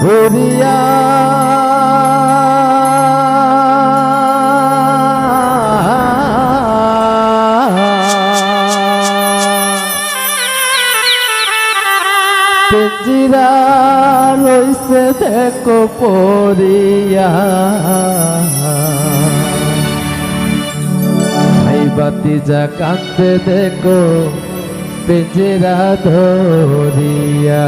হরিয়া পিঞ্জিরা রইছে দেখো পরিয়া ভাই বাতি যা কাঁদতে দেখো পিঞ্জিরা ধরিয়া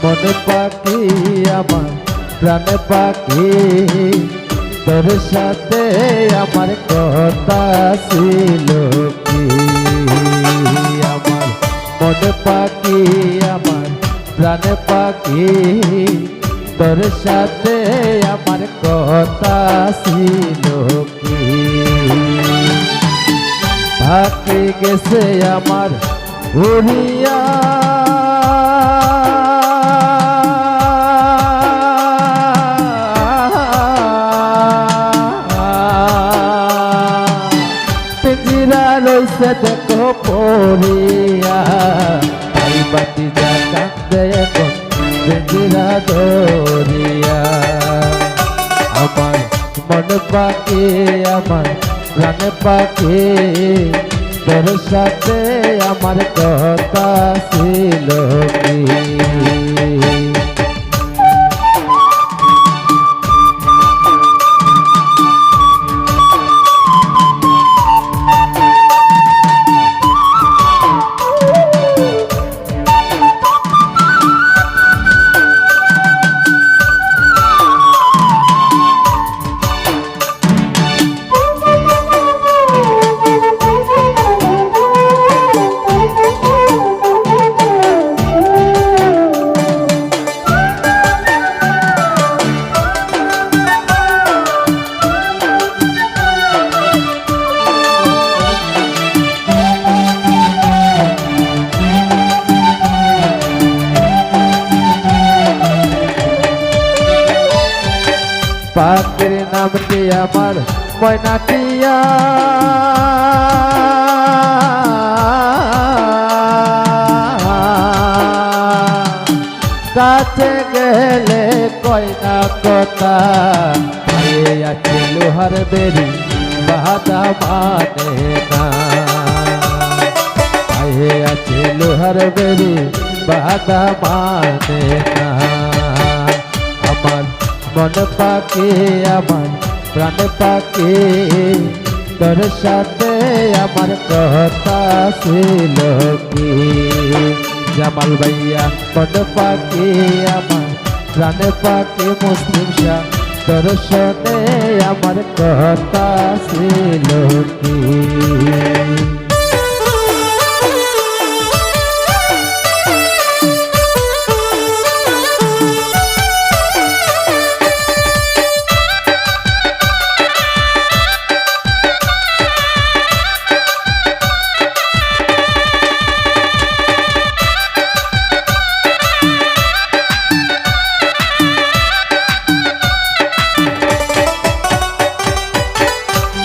মনে পাখি আমার প্রাণে পাখি তোর সাথে আমার কথা ছিল কি আমার মনে পাখি আমার প্রাণে পাখি তোর সাথে আমার কথা ছিল কি পাখি গেছে আমার উড়িয়া রইছে দেখো পরিয়া ভাই বাতি যা কাঁদে এখন পিঞ্জিরা ধরিয়া আমার মন পাখি আমার প্রাণ পাখি তোর সাথে আমার কথা ছিল কি পাখির নামটি আমার ময়নাটিয়া কাছে গেলে কয়না কথা আছে লোহার বেরি বাধা মানে না আছে লোহার বেরি বাধা মানে না আমার মন পাখি আমার প্রাণ পাখি তোর সাথে আমার কথা ছিল কি জামাল ভাইয়া মন পাখি আমার প্রাণ পাখি মুসলিম শাহ তোর সাথে আমার কথা ছিল কি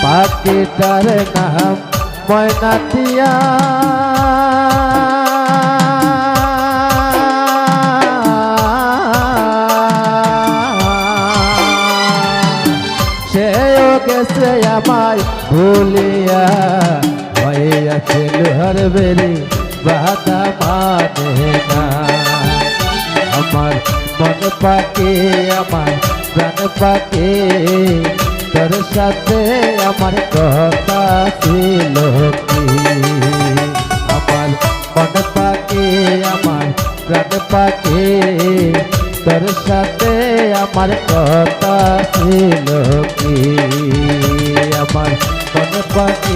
পাখিটার নাম ময়নাটিয়া সেও গেছে আমায় ভুলিয়া হইয়াছে লোহার বেরি বাধা মানে না আমার মন পাখি আমার প্রাণ পাখি তোর সাথে আমার কথা ছিল কি আমার মন পাখি আমার প্রাণ পাখি তোর সাথে আমার কথা ছিল কি আমার মন পাখি